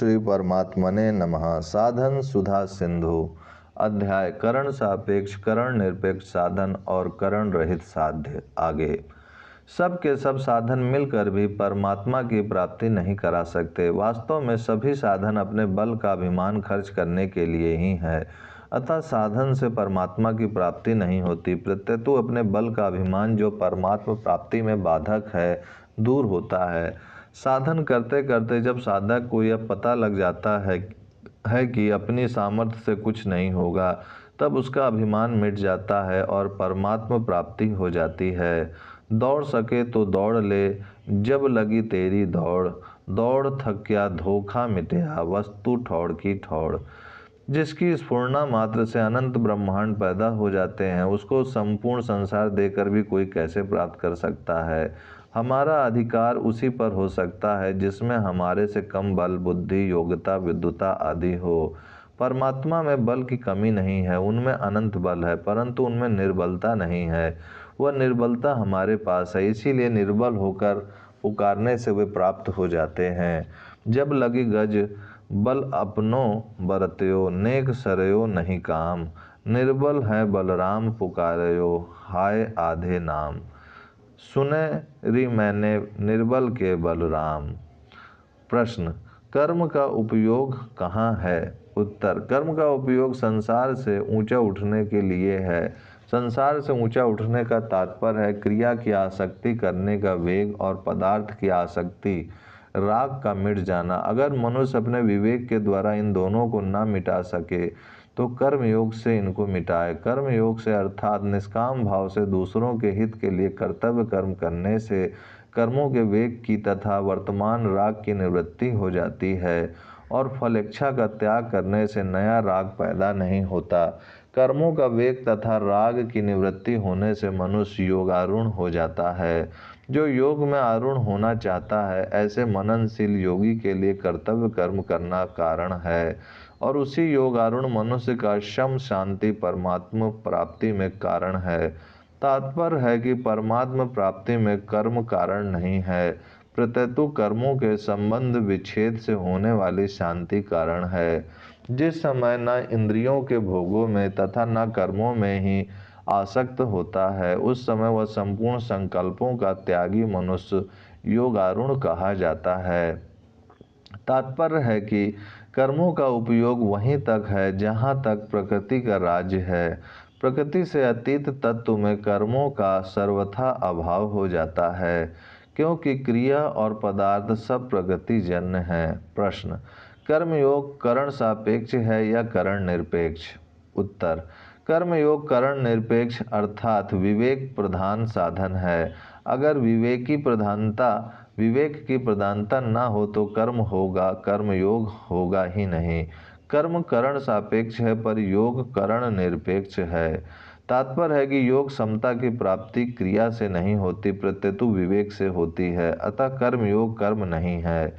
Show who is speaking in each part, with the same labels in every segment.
Speaker 1: श्री परमात्मने नमः। साधन सुधा सिंधु। अध्याय करण सापेक्ष, करण निरपेक्ष साधन और करण रहित साध्य। आगे सब के सब साधन मिलकर भी परमात्मा की प्राप्ति नहीं करा सकते। वास्तव में सभी साधन अपने बल का अभिमान खर्च करने के लिए ही है, अतः साधन से परमात्मा की प्राप्ति नहीं होती। प्रत्यतु अपने बल का अभिमान जो परमात्मा प्राप्ति में बाधक है, दूर होता है। साधन करते करते जब साधक को यह पता लग जाता है कि अपनी सामर्थ्य से कुछ नहीं होगा, तब उसका अभिमान मिट जाता है और परमात्मा प्राप्ति हो जाती है। दौड़ सके तो दौड़ ले, जब लगी तेरी दौड़, दौड़ थक्या धोखा मिटया, वस्तु ठौड़ की ठौड़। जिसकी स्फुरना मात्र से अनंत ब्रह्मांड पैदा हो जाते हैं, उसको संपूर्ण संसार देकर भी कोई कैसे प्राप्त कर सकता है। हमारा अधिकार उसी पर हो सकता है जिसमें हमारे से कम बल, बुद्धि, योग्यता, विद्वता आदि हो। परमात्मा में बल की कमी नहीं है, उनमें अनंत बल है, परंतु उनमें निर्बलता नहीं है। वह निर्बलता हमारे पास है, इसीलिए निर्बल होकर पुकारने से वे प्राप्त हो जाते हैं। जब लगी गज बल अपनो बरत्यो, नेक सरयो नहीं काम, निर्बल है बलराम पुकारयो, हाय आधे नाम। सुने री मैंने निर्बल के बलराम। प्रश्न, कर्म का उपयोग कहाँ है? उत्तर, कर्म का उपयोग संसार से ऊंचा उठने के लिए है। संसार से ऊंचा उठने का तात्पर्य है क्रिया की आसक्ति करने का वेग और पदार्थ की आसक्ति, राग का मिट जाना। अगर मनुष्य अपने विवेक के द्वारा इन दोनों को न मिटा सके तो कर्म योग से इनको मिटाए। कर्म योग से अर्थात निष्काम भाव से दूसरों के हित के लिए कर्तव्य कर्म करने से कर्मों के वेग की तथा वर्तमान राग की निवृत्ति हो जाती है और फलेच्छा का त्याग करने से नया राग पैदा नहीं होता। कर्मों का वेग तथा राग की निवृत्ति होने से मनुष्य योगारूढ़ हो जाता है। जो योग में आरूढ़ होना चाहता है, ऐसे मननशील योगी के लिए कर्तव्य कर्म करना कारण है और उसी योगारूढ़ मनुष्य का शम शांति परमात्मा प्राप्ति में कारण है। तात्पर्य है कि परमात्मा प्राप्ति में कर्म कारण नहीं है, प्रत्यतु कर्मों के संबंध विच्छेद से होने वाली शांति कारण है। जिस समय न इंद्रियों के भोगों में तथा न कर्मों में ही आसक्त होता है, उस समय वह संपूर्ण संकल्पों का त्यागी मनुष्य योगारूढ़ कहा जाता है। तात्पर्य है कि कर्मों का उपयोग वहीं तक है जहाँ तक प्रकृति का राज्य है। प्रकृति से अतीत तत्व में कर्मों का सर्वथा अभाव हो जाता है, क्योंकि क्रिया और पदार्थ सब प्रकृति जन्य है। प्रश्न, कर्मयोग करण सापेक्ष है या करण निरपेक्ष? उत्तर, कर्मयोग करण निरपेक्ष अर्थात विवेक प्रधान साधन है। अगर विवेक की प्रधानता न हो तो कर्म होगा, कर्मयोग होगा ही नहीं। कर्म करण सापेक्ष है पर योग करण निरपेक्ष है। तात्पर्य है कि योग समता की प्राप्ति क्रिया से नहीं होती, प्रत्यतु विवेक से होती है, अतः कर्म योग कर्म नहीं है।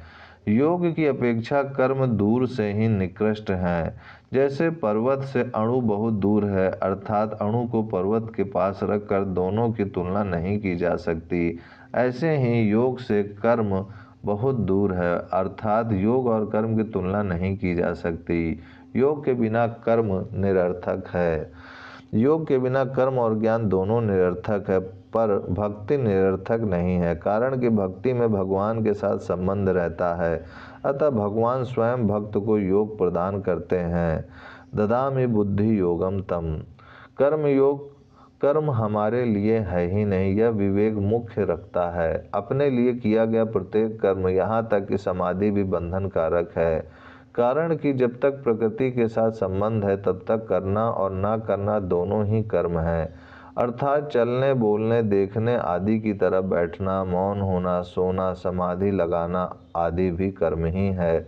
Speaker 1: योग की अपेक्षा कर्म दूर से ही निकृष्ट हैं। जैसे पर्वत से अणु बहुत दूर है, अर्थात अणु को पर्वत के पास रखकर दोनों की तुलना नहीं की जा सकती, ऐसे ही योग से कर्म बहुत दूर है, अर्थात योग और कर्म की तुलना नहीं की जा सकती। योग के बिना कर्म निरर्थक है। योग के बिना कर्म और ज्ञान दोनों निरर्थक है, पर भक्ति निरर्थक नहीं है, कारण कि भक्ति में भगवान के साथ संबंध रहता है, अतः भगवान स्वयं भक्त को योग प्रदान करते हैं। ददामि बुद्धि योगम तम। कर्म हमारे लिए है ही नहीं, यह विवेक मुख्य रखता है। अपने लिए किया गया प्रत्येक कर्म, यहाँ तक कि समाधि भी बंधन कारक है, कारण कि जब तक प्रकृति के साथ संबंध है तब तक करना और ना करना दोनों ही कर्म है। अर्थात चलने, बोलने, देखने आदि की तरह बैठना, मौन होना, सोना, समाधि लगाना आदि भी कर्म ही है।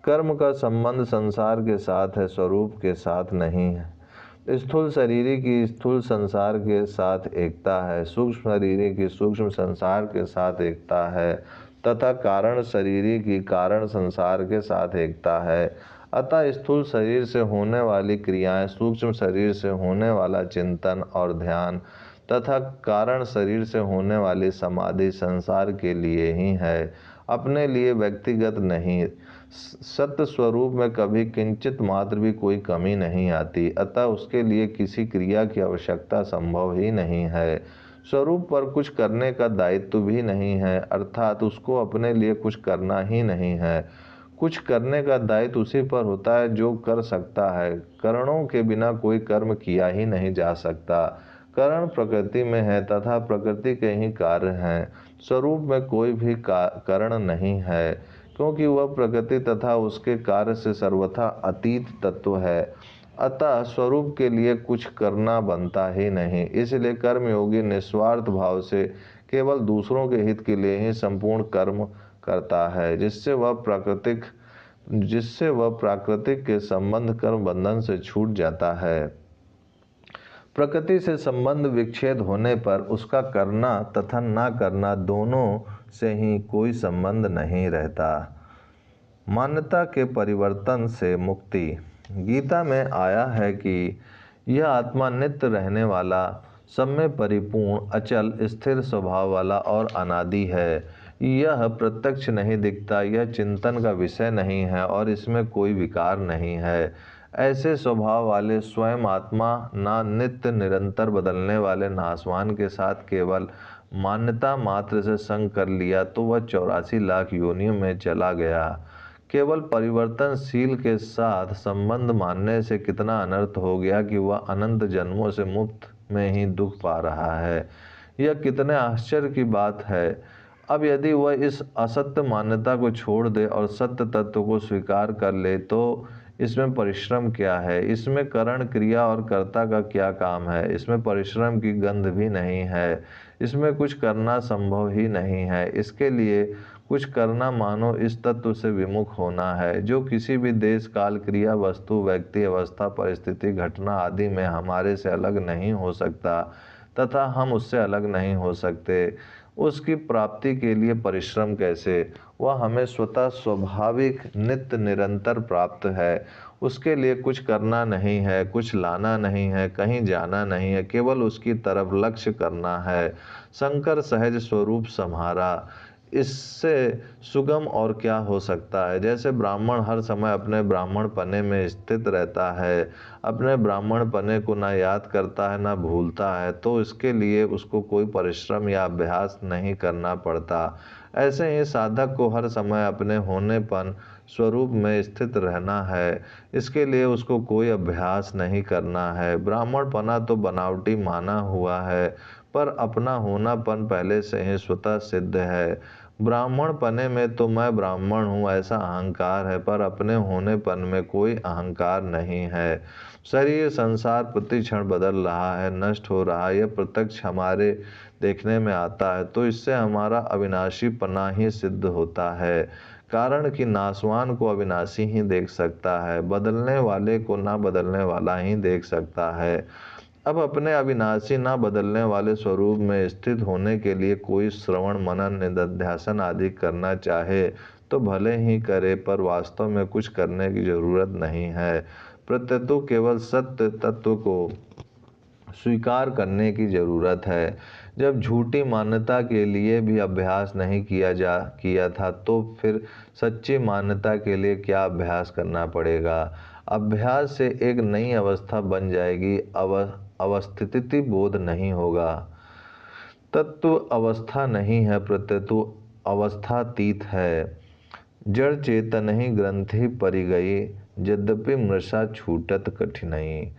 Speaker 1: कर्म का संबंध संसार के साथ है, स्वरूप के साथ नहीं है। स्थूल शरीर की स्थूल संसार के साथ एकता है, सूक्ष्म शरीर की सूक्ष्म संसार के साथ एकता है तथा कारण शरीर की कारण संसार के साथ एकता है। अतः स्थूल शरीर से होने वाली क्रियाएं, सूक्ष्म शरीर से होने वाला चिंतन और ध्यान तथा कारण शरीर से होने वाली समाधि संसार के लिए ही है अपने लिए व्यक्तिगत नहीं। सत्य स्वरूप में कभी किंचित मात्र भी कोई कमी नहीं आती, अतः उसके लिए किसी क्रिया की आवश्यकता संभव ही नहीं है। स्वरूप पर कुछ करने का दायित्व भी नहीं है, अर्थात उसको अपने लिए कुछ करना ही नहीं है। कुछ करने का दायित्व उसी पर होता है जो कर सकता है। करणों के बिना कोई कर्म किया ही नहीं जा सकता। करण प्रकृति में है तथा प्रकृति के ही कार्य हैं। स्वरूप में कोई भी करण नहीं है, क्योंकि वह प्रकृति तथा उसके कार्य से सर्वथा अतीत तत्व है। अतः स्वरूप के लिए कुछ करना बनता ही नहीं। इसलिए कर्मयोगी निस्वार्थ भाव से केवल दूसरों के हित के लिए ही संपूर्ण कर्म करता है, जिससे वह प्राकृतिक के संबंध कर्म बंधन से छूट जाता है। प्रकृति से संबंध विच्छेद होने पर उसका करना तथा ना करना दोनों से ही कोई संबंध नहीं रहता। मान्यता के परिवर्तन से मुक्ति। गीता में आया है कि यह आत्मा नित्य रहने वाला, सब में परिपूर्ण, अचल, स्थिर स्वभाव वाला और अनादि है। यह प्रत्यक्ष नहीं दिखता, यह चिंतन का विषय नहीं है और इसमें कोई विकार नहीं है। ऐसे स्वभाव वाले स्वयं आत्मा ना नित्य निरंतर बदलने वाले नासवान के साथ केवल मान्यता मात्र से संग कर लिया तो वह 84 लाख योनियों में चला गया। केवल परिवर्तनशील के साथ संबंध मानने से कितना अनर्थ हो गया कि वह अनंत जन्मों से मुफ्त में ही दुख पा रहा है। यह कितने आश्चर्य की बात है। अब यदि वह इस असत्य मान्यता को छोड़ दे और सत्य तत्व को स्वीकार कर ले तो इसमें परिश्रम क्या है? इसमें करण, क्रिया और कर्ता का क्या काम है? इसमें परिश्रम की गंध भी नहीं है। इसमें कुछ करना संभव ही नहीं है। इसके लिए कुछ करना मानो इस तत्व से विमुख होना है, जो किसी भी देश, काल, क्रिया, वस्तु, व्यक्ति, अवस्था, परिस्थिति, घटना आदि में हमारे से अलग नहीं हो सकता तथा हम उससे अलग नहीं हो सकते। उसकी प्राप्ति के लिए परिश्रम कैसे? वह हमें स्वतः स्वाभाविक नित्य निरंतर प्राप्त है। उसके लिए कुछ करना नहीं है, कुछ लाना नहीं है, कहीं जाना नहीं है, केवल उसकी तरफ लक्ष्य करना है। शंकर सहज स्वरूप सम्हारा, इससे सुगम और क्या हो सकता है? जैसे ब्राह्मण हर समय अपने ब्राह्मण पने में स्थित रहता है, अपने ब्राह्मण पने को ना याद करता है ना भूलता है, तो इसके लिए उसको कोई परिश्रम या अभ्यास नहीं करना पड़ता। ऐसे ही साधक को हर समय अपने होनेपन स्वरूप में स्थित रहना है। इसके लिए उसको कोई अभ्यास नहीं करना है। ब्राह्मण पना तो बनावटी माना हुआ है, पर अपना होनापन पहले से ही स्वतः सिद्ध है। ब्राह्मण पने में तो मैं ब्राह्मण हूँ ऐसा अहंकार है, पर अपने होनेपन में कोई अहंकार नहीं है। शरीर, संसार प्रति क्षण बदल रहा है, नष्ट हो रहा है, यह प्रत्यक्ष हमारे देखने में आता है, तो इससे हमारा अविनाशी पना ही सिद्ध होता है। कारण कि नासवान को अविनाशी ही देख सकता है, बदलने वाले को ना बदलने वाला ही देख सकता है। अब अपने अविनाशी ना बदलने वाले स्वरूप में स्थित होने के लिए कोई श्रवण, मनन, निधिध्यासन आदि करना चाहे तो भले ही करे, पर वास्तव में कुछ करने की जरूरत नहीं है। प्रत्यतु केवल सत्य तत्व को स्वीकार करने की जरूरत है। जब झूठी मान्यता के लिए भी अभ्यास नहीं किया था तो फिर सच्ची मान्यता के लिए क्या अभ्यास करना पड़ेगा? अभ्यास से एक नई अवस्था बन जाएगी, अवस्थिति बोध नहीं होगा। तत्व अवस्था नहीं है, प्रत्यतु अवस्थातीत है। जड़ चेतन ही ग्रंथि परि गई, यद्यपि मृषा छूटत कठिनाई।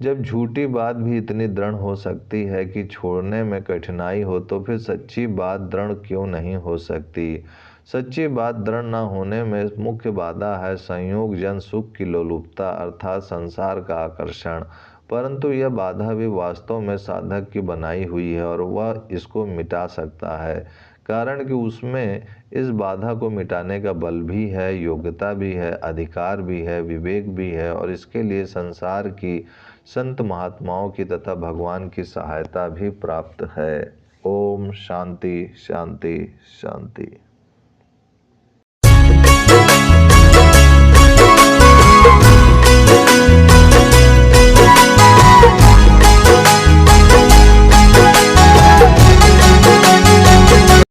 Speaker 1: जब झूठी बात भी इतनी दृढ़ हो सकती है कि छोड़ने में कठिनाई हो, तो फिर सच्ची बात दृढ़ क्यों नहीं हो सकती? सच्ची बात दृढ़ न होने में मुख्य बाधा है संयोग जन सुख की लोलुपता, अर्थात संसार का आकर्षण। परंतु यह बाधा भी वास्तव में साधक की बनाई हुई है और वह इसको मिटा सकता है, कारण कि उसमें इस बाधा को मिटाने का बल भी है, योग्यता भी है, अधिकार भी है, विवेक भी है, और इसके लिए संसार की संत महात्माओं की तथा भगवान की सहायता भी प्राप्त है। ओम शांति शांति शांति।